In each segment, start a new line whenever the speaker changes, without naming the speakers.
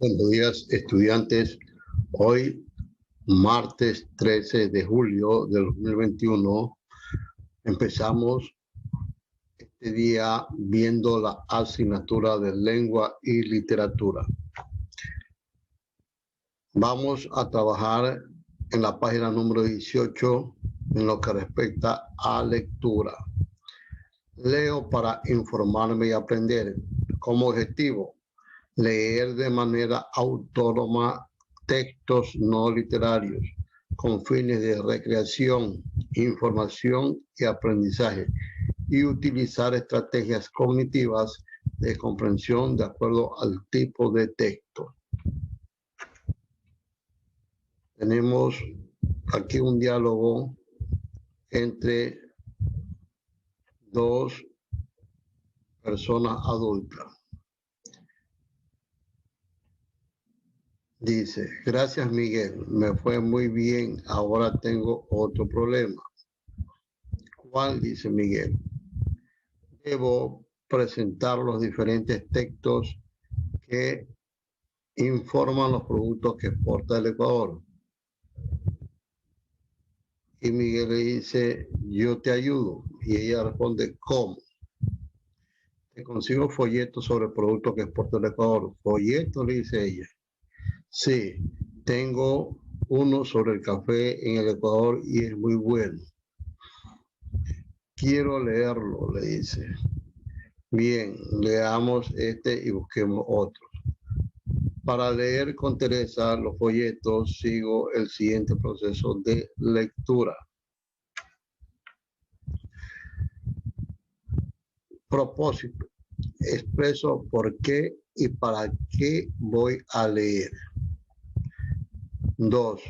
Buenos días, estudiantes. Hoy, martes 13 de julio del 2021, empezamos este día viendo la asignatura de lengua y literatura. Vamos a trabajar en la página número 18 en lo que respecta a lectura. Leo para informarme y aprender. Como objetivo, leer de manera autónoma textos no literarios con fines de recreación, información y aprendizaje, y utilizar estrategias cognitivas de comprensión de acuerdo al tipo de texto. Tenemos aquí un diálogo entre dos personas adultas. Dice: gracias, Miguel, me fue muy bien, ahora tengo otro problema. ¿Cuál? Dice Miguel. Debo presentar los diferentes textos que informan los productos que exporta el Ecuador. Y Miguel le dice: yo te ayudo. Y ella responde: ¿cómo? Te consigo folletos sobre productos que exporta el Ecuador. ¿Folletos? Le dice ella. Sí, tengo uno sobre el café en el Ecuador y es muy bueno. Quiero leerlo, le dice. Bien, leamos este y busquemos otro. Para leer con Teresa los folletos, sigo el siguiente proceso de lectura. Propósito. Expreso por qué y para qué voy a leer. 2.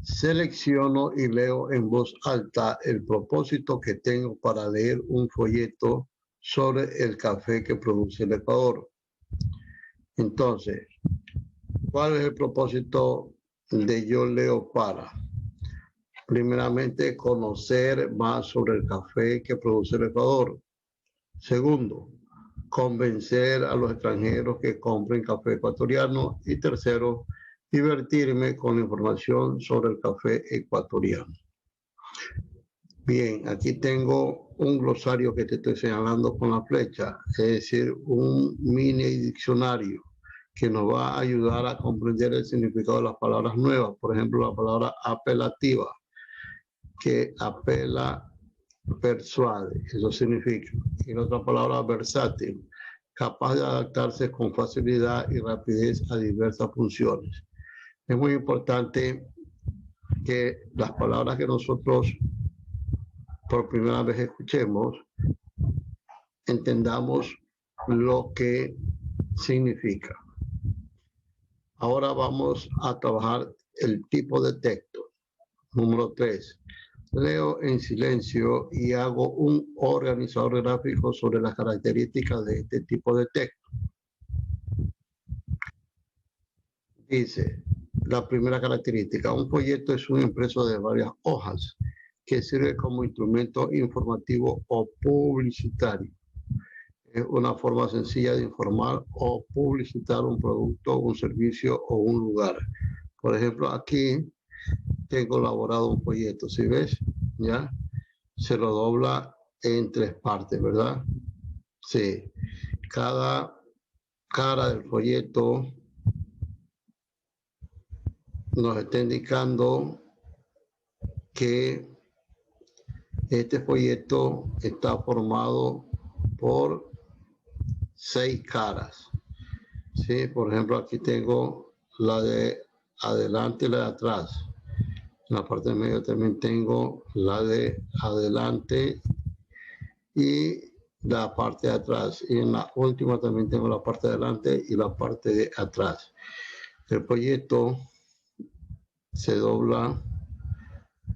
Selecciono y leo en voz alta el propósito que tengo para leer un folleto sobre el café que produce el Ecuador. Entonces, ¿cuál es el propósito de yo leo para? Primeramente, conocer más sobre el café que produce el Ecuador. Segundo, convencer a los extranjeros que compren café ecuatoriano. Y tercero, divertirme con la información sobre el café ecuatoriano. Bien, aquí tengo un glosario que te estoy señalando con la flecha, es decir, un mini diccionario que nos va a ayudar a comprender el significado de las palabras nuevas. Por ejemplo, la palabra apelativa, que apela, persuade, eso significa. Y la otra palabra versátil, capaz de adaptarse con facilidad y rapidez a diversas funciones. Es muy importante que las palabras que nosotros por primera vez escuchemos, entendamos lo que significa. Ahora vamos a trabajar el tipo de texto. Número 3. Leo en silencio y hago un organizador gráfico sobre las características de este tipo de texto. Dice, la primera característica: un folleto es un impreso de varias hojas que sirve como instrumento informativo o publicitario. Es una forma sencilla de informar o publicitar un producto, un servicio o un lugar. Por ejemplo, aquí tengo elaborado un folleto, ¿sí ves? ¿Ya? Se lo dobla en 3 partes, ¿verdad? Sí. Cada cara del folleto nos está indicando que este folleto está formado por 6 caras. Sí, por ejemplo, aquí tengo la de adelante y la de atrás. En la parte de medio también tengo la de adelante y la parte de atrás. Y en la última también tengo la parte de adelante y la parte de atrás. El folleto se dobla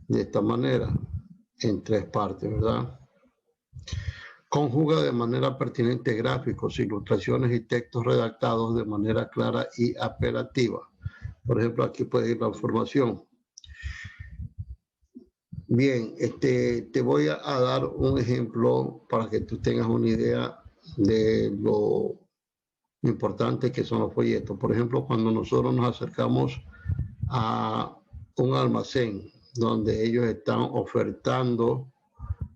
de esta manera, en 3 partes, ¿verdad? Conjuga de manera pertinente gráficos, ilustraciones y textos redactados de manera clara y apelativa. Por ejemplo, aquí puede ir la información. Bien, te voy a dar un ejemplo para que tú tengas una idea de lo importante que son los folletos. Por ejemplo, cuando nosotros nos acercamos a un almacén donde ellos están ofertando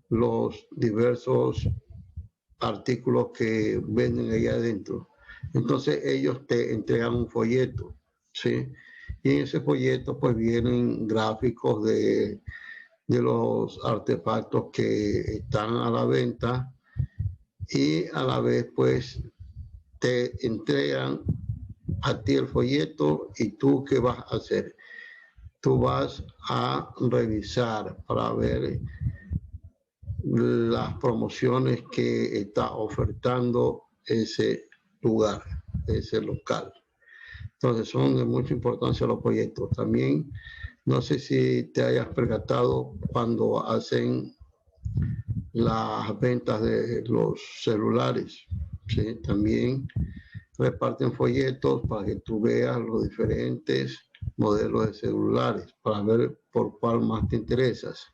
los diversos artículos que venden allá adentro. Entonces ellos te entregan un folleto, ¿sí? Y en ese folleto pues vienen gráficos de los artefactos que están a la venta y a la vez pues te entregan a ti el folleto y tú qué vas a hacer. Tú vas a revisar para ver las promociones que está ofertando ese lugar, ese local. Entonces son de mucha importancia los folletos. También, no sé si te hayas percatado cuando hacen las ventas de los celulares, ¿sí? También reparten folletos para que tú veas los diferentes modelos de celulares, para ver por cuál más te interesas.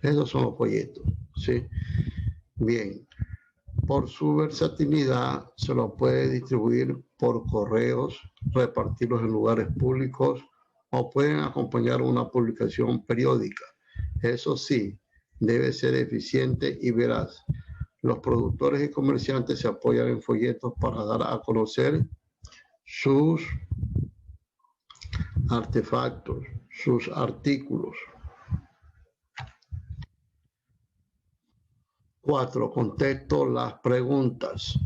Esos son los folletos, ¿sí? Bien, por su versatilidad se los puede distribuir por correos, repartirlos en lugares públicos o pueden acompañar una publicación periódica. Eso sí, debe ser eficiente y veraz. Los productores y comerciantes se apoyan en folletos para dar a conocer sus artefactos, sus artículos. 4. Contesto las preguntas.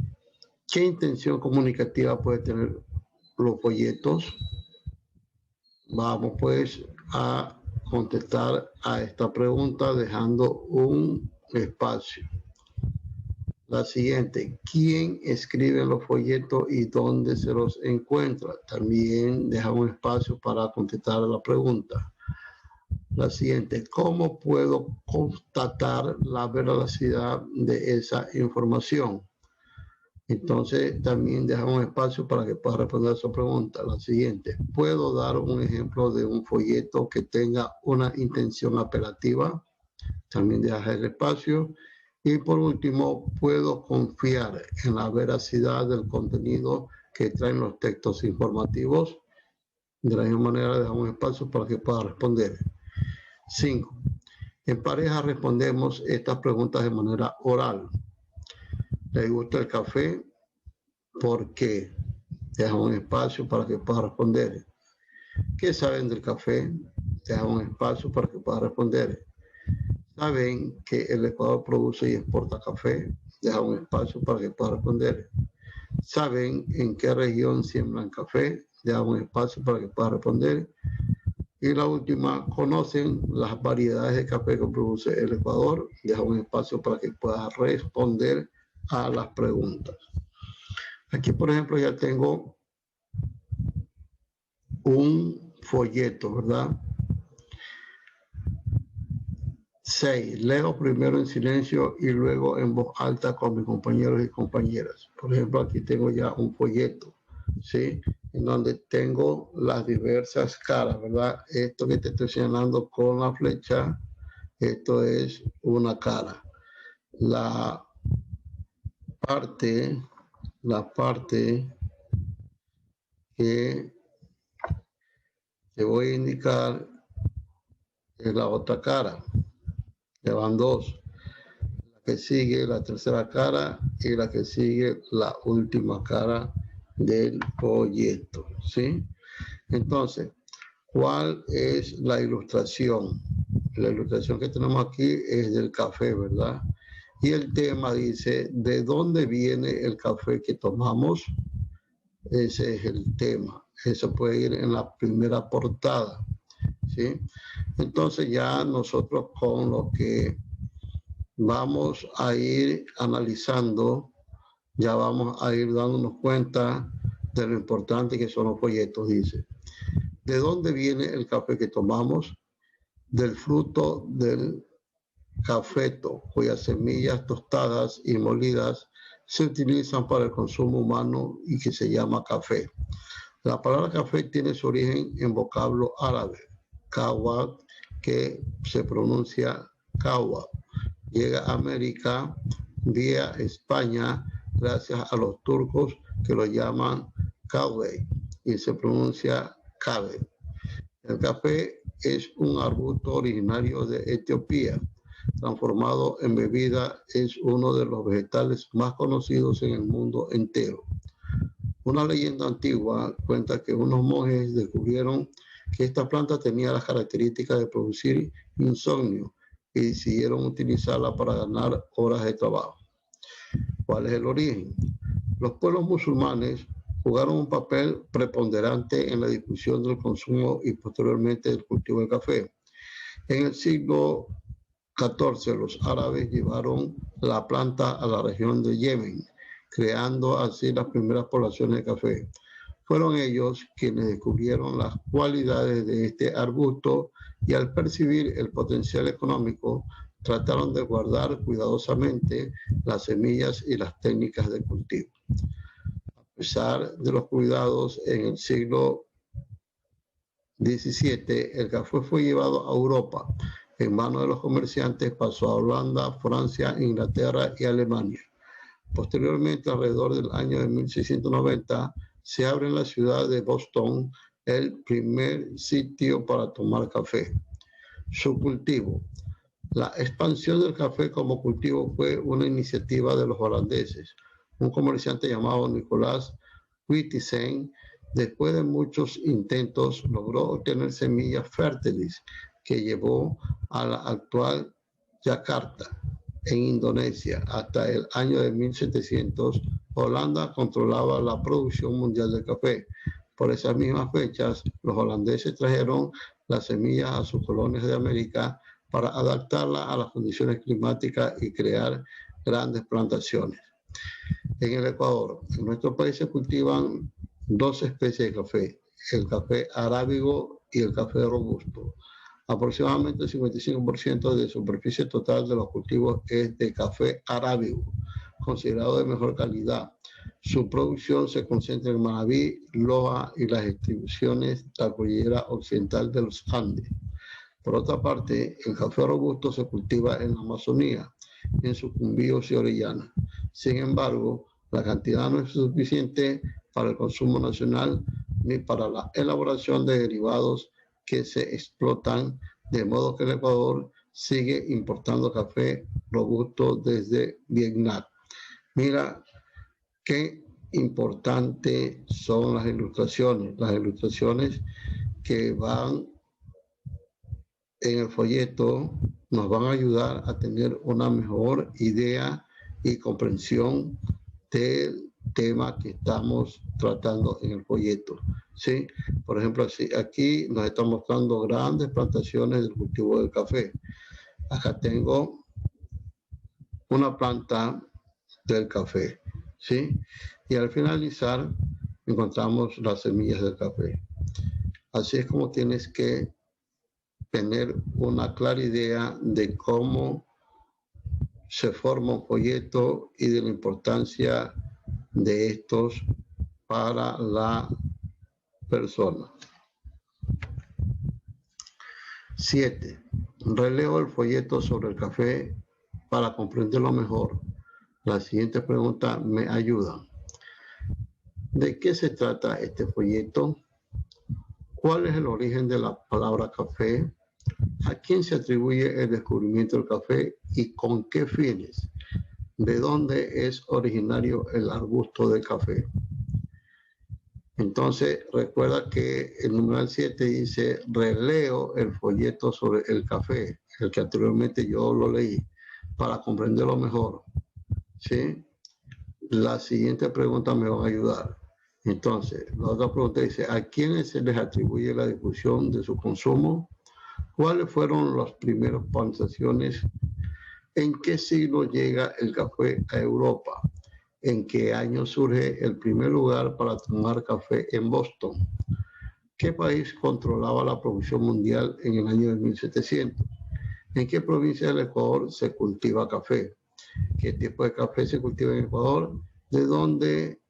¿Qué intención comunicativa puede tener los folletos? Vamos pues a contestar a esta pregunta dejando un espacio. La siguiente, ¿quién escribe los folletos y dónde se los encuentra? También deja un espacio para contestar la pregunta. La siguiente, ¿cómo puedo constatar la veracidad de esa información? Entonces, también deja un espacio para que pueda responder a esa pregunta. La siguiente, ¿puedo dar un ejemplo de un folleto que tenga una intención apelativa? También deja el espacio. Y por último, ¿puedo confiar en la veracidad del contenido que traen los textos informativos? De la misma manera, deja un espacio para que pueda responder. 5. En pareja respondemos estas preguntas de manera oral. ¿Le gusta el café? ¿Por qué? Deja un espacio para que pueda responder. ¿Qué saben del café? Deja un espacio para que pueda responder. ¿Saben que el Ecuador produce y exporta café? Deja un espacio para que pueda responder. ¿Saben en qué región siembran café? Deja un espacio para que pueda responder. Y la última, ¿conocen las variedades de café que produce el Ecuador? Deja un espacio para que pueda responder a las preguntas. Aquí, por ejemplo, ya tengo un folleto, ¿verdad? 6. Leo primero en silencio y luego en voz alta con mis compañeros y compañeras. Por ejemplo, aquí tengo ya un folleto, ¿sí? En donde tengo las diversas caras, ¿verdad? Esto que te estoy señalando con la flecha, esto es una cara. La parte que te voy a indicar es la otra cara. Ya van 2. La que sigue la tercera cara y la que sigue la última cara del folleto, ¿sí? Entonces, ¿cuál es la ilustración? La ilustración que tenemos aquí es del café, ¿verdad? Y el tema dice, ¿de dónde viene el café que tomamos? Ese es el tema. Eso puede ir en la primera portada, ¿sí? Entonces ya nosotros con lo que vamos a ir analizando, ya vamos a ir dándonos cuenta de lo importante que son los folletos, dice. ¿De dónde viene el café que tomamos? Del fruto del cafeto, cuyas semillas tostadas y molidas se utilizan para el consumo humano y que se llama café. La palabra café tiene su origen en vocablo árabe, kawa, que se pronuncia kawa. Llega a América vía España gracias a los turcos que lo llaman kawé y se pronuncia kabe. El café es un arbusto originario de Etiopía. Transformado en bebida, es uno de los vegetales más conocidos en el mundo entero. Una leyenda antigua cuenta que unos monjes descubrieron que esta planta tenía las características de producir insomnio y decidieron utilizarla para ganar horas de trabajo. ¿Cuál es el origen? Los pueblos musulmanes jugaron un papel preponderante en la difusión del consumo y posteriormente del cultivo del café. En el siglo XIV, los árabes llevaron la planta a la región de Yemen, creando así las primeras poblaciones de café. Fueron ellos quienes descubrieron las cualidades de este arbusto y al percibir el potencial económico, trataron de guardar cuidadosamente las semillas y las técnicas de cultivo. A pesar de los cuidados, en el siglo XVII, el café fue llevado a Europa. En manos de los comerciantes pasó a Holanda, Francia, Inglaterra y Alemania. Posteriormente, alrededor del año de 1690, se abre en la ciudad de Boston el primer sitio para tomar café. Su cultivo. La expansión del café como cultivo fue una iniciativa de los holandeses. Un comerciante llamado Nicolás Wittessen, después de muchos intentos, logró obtener semillas fértiles que llevó a la actual Yakarta, en Indonesia. Hasta el año de 1700, Holanda controlaba la producción mundial de café. Por esas mismas fechas, los holandeses trajeron las semillas a sus colonias de América para adaptarlas a las condiciones climáticas y crear grandes plantaciones. En el Ecuador, en nuestro país se cultivan dos especies de café, el café arábigo y el café robusto. Aproximadamente el 55% de superficie total de los cultivos es de café arábigo, considerado de mejor calidad. Su producción se concentra en Manabí, Loja y las distribuciones de la cordillera occidental de los Andes. Por otra parte, el café robusto se cultiva en la Amazonía, en Sucumbíos y Orellana. Sin embargo, la cantidad no es suficiente para el consumo nacional ni para la elaboración de derivados que se explotan, de modo que el Ecuador sigue importando café robusto desde Vietnam. Mira qué importantes son las ilustraciones que van en el folleto nos van a ayudar a tener una mejor idea y comprensión del tema que estamos tratando en el folleto. ¿Sí? Por ejemplo, aquí nos están mostrando grandes plantaciones del cultivo del café. Acá tengo una planta del café. ¿Sí? Y al finalizar encontramos las semillas del café. Así es como tienes que tener una clara idea de cómo se forma un folleto y de la importancia de estos para la persona. 7. Releo el folleto sobre el café para comprenderlo mejor. La siguiente pregunta me ayuda. ¿De qué se trata este folleto? ¿Cuál es el origen de la palabra café? ¿A quién se atribuye el descubrimiento del café y con qué fines? ¿De dónde es originario el arbusto del café? Entonces, recuerda que el numeral 7 dice, releo el folleto sobre el café, el que anteriormente yo lo leí, para comprenderlo mejor. ¿Sí? La siguiente pregunta me va a ayudar. Entonces, la otra pregunta dice, ¿a quiénes se les atribuye la difusión de su consumo? ¿Cuáles fueron las primeras plantaciones? ¿En qué siglo llega el café a Europa? ¿En qué año surge el primer lugar para tomar café en Boston? ¿Qué país controlaba la producción mundial en el año de 1700? ¿En qué provincia del Ecuador se cultiva café? ¿Qué tipo de café se cultiva en Ecuador? ¿De dónde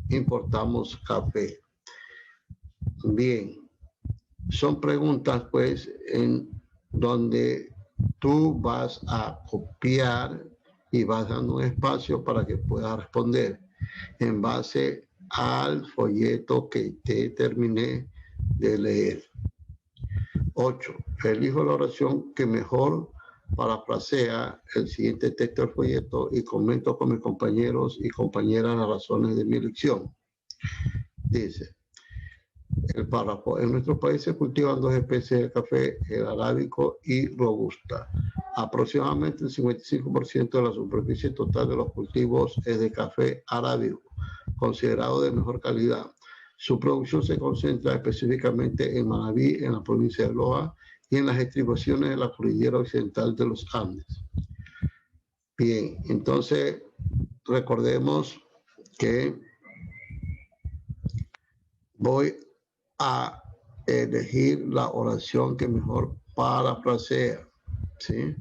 importamos café? Bien. Son preguntas, pues, en donde tú vas a copiar y vas dando un espacio para que puedas responder en base al folleto que te terminé de leer. 8. Elijo la oración que mejor parafrasea el siguiente texto del folleto y comento con mis compañeros y compañeras las razones de mi elección. Dice el párrafo: en nuestro país se cultivan 2 especies de café, el arábico y robusta. Aproximadamente el 55% de la superficie total de los cultivos es de café arábico, considerado de mejor calidad. Su producción se concentra específicamente en Manabí, en la provincia de Loja, y en las estribaciones de la cordillera occidental de los Andes. Bien, entonces recordemos que voy a elegir la oración que mejor parafrasea, ¿sí?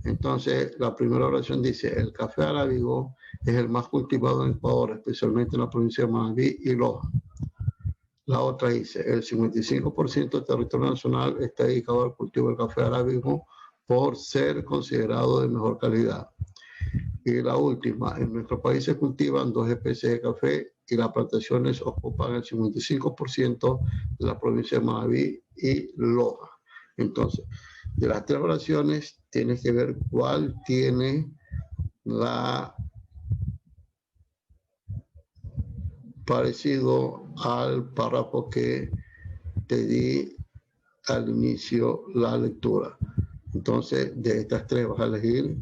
Entonces, la primera oración dice: el café arábigo es el más cultivado en Ecuador, especialmente en la provincia de Manabí y Loja. La otra dice: el 55% del territorio nacional está dedicado al cultivo del café arábigo por ser considerado de mejor calidad. Y la última: en nuestro país se cultivan 2 especies de café y las plantaciones ocupan el 55% de la provincia de Manabí y Loja. Entonces, de las 3 oraciones, tienes que ver cuál tiene la parecido al párrafo que te di al inicio la lectura. Entonces, de estas 3 vas a elegir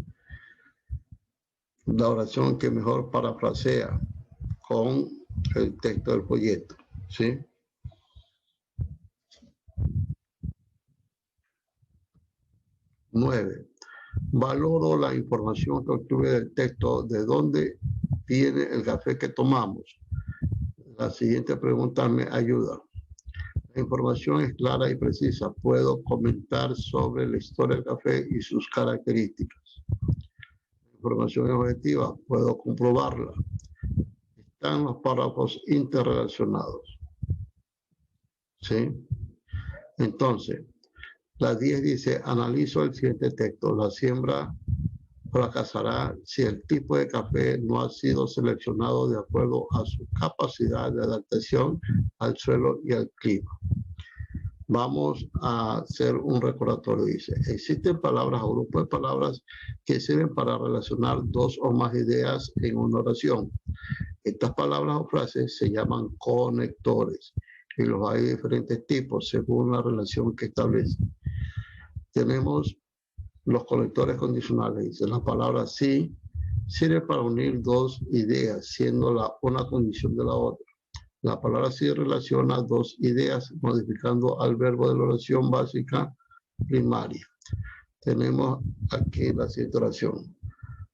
la oración que mejor parafrasea con el texto del folleto, ¿sí? 9. Valoro la información que obtuve del texto. ¿De dónde viene el café que tomamos? La siguiente pregunta me ayuda. La información es clara y precisa. Puedo comentar sobre la historia del café y sus características. La información es objetiva. Puedo comprobarla. Están los párrafos interrelacionados, ¿sí? Entonces, la 10 dice: analizo el siguiente texto. La siembra fracasará si el tipo de café no ha sido seleccionado de acuerdo a su capacidad de adaptación al suelo y al clima. Vamos a hacer un recordatorio. Dice: existen palabras o grupos de palabras que sirven para relacionar 2 o más ideas en una oración. Estas palabras o frases se llaman conectores y los hay de diferentes tipos según la relación que establecen. Tenemos los conectores condicionales. Dice: la palabra sí sirve para unir 2 ideas, siendo una condición de la otra. La palabra sí relaciona 2 ideas, modificando al verbo de la oración básica primaria. Tenemos aquí la siguiente oración: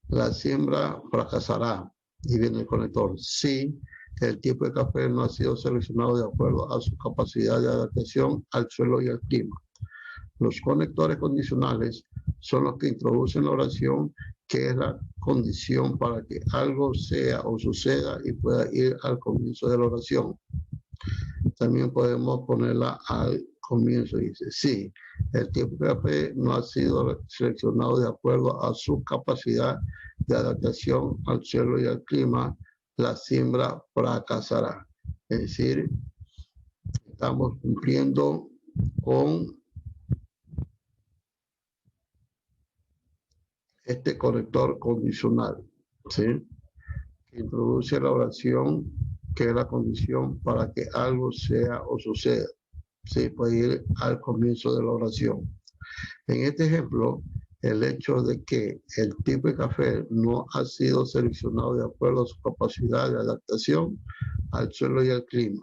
la siembra fracasará, y viene el conector sí, el tipo de café no ha sido seleccionado de acuerdo a su capacidad de adaptación al suelo y al clima. Los conectores condicionales son los que introducen la oración, que es la condición para que algo sea o suceda y pueda ir al comienzo de la oración. También podemos ponerla al comienzo. Dice: sí, el tipo de café no ha sido seleccionado de acuerdo a su capacidad de adaptación al suelo y al clima. La siembra fracasará. Es decir, estamos cumpliendo con este conector condicional, ¿sí? Que introduce la oración, que es la condición para que algo sea o suceda, ¿sí? Puede ir al comienzo de la oración. En este ejemplo, el hecho de que el tipo de café no ha sido seleccionado de acuerdo a su capacidad de adaptación al suelo y al clima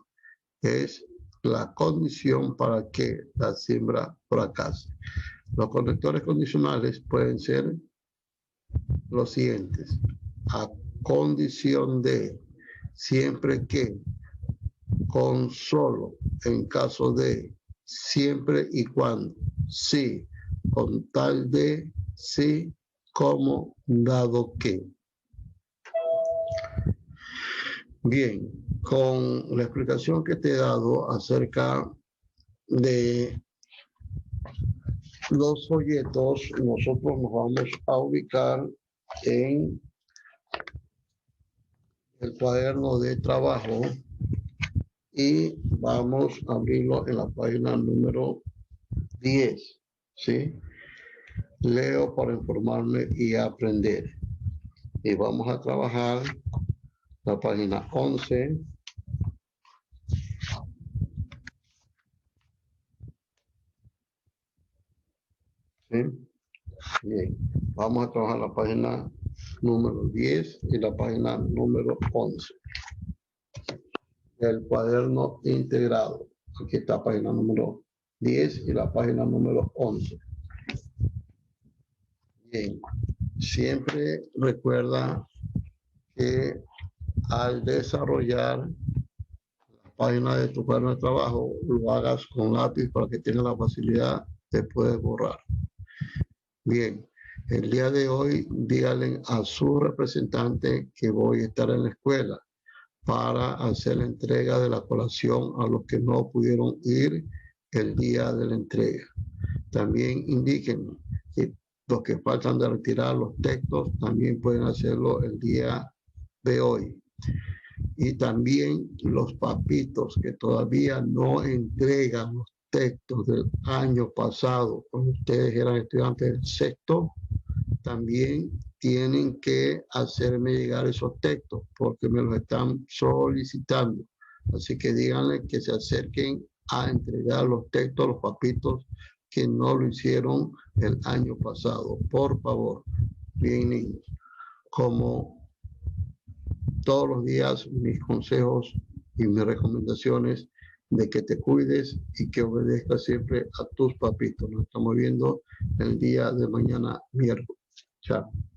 es la condición para que la siembra fracase. Los conectores condicionales pueden ser los siguientes: a condición de, siempre que, con solo, en caso de, siempre y cuando, sí, con tal de, sí, como, dado que. Bien, con la explicación que te he dado acerca de los folletos, nosotros nos vamos a ubicar en el cuaderno de trabajo y vamos a abrirlo en la página número 10, ¿sí? Leo para informarme y aprender. Y vamos a trabajar la página 11. ¿Sí? Bien, vamos a trabajar la página número 10 y la página número 11. El cuaderno integrado. Aquí está la página número 10 y la página número 11. Bien, siempre recuerda que al desarrollar la página de tu cuaderno de trabajo, lo hagas con lápiz para que tengas la facilidad de poder borrar. Bien, el día de hoy díganle a su representante que voy a estar en la escuela para hacer la entrega de la colación a los que no pudieron ir el día de la entrega. También indiquen que los que faltan de retirar los textos también pueden hacerlo el día de hoy. Y también los papitos que todavía no entregan los textos del año pasado, cuando ustedes eran estudiantes del sexto, también tienen que hacerme llegar esos textos porque me los están solicitando. Así que díganle que se acerquen a entregar los textos, los papitos que no lo hicieron el año pasado. Por favor, bien niños, como todos los días mis consejos y mis recomendaciones de que te cuides y que obedezcas siempre a tus papitos. Nos estamos viendo el día de mañana miércoles. Chao.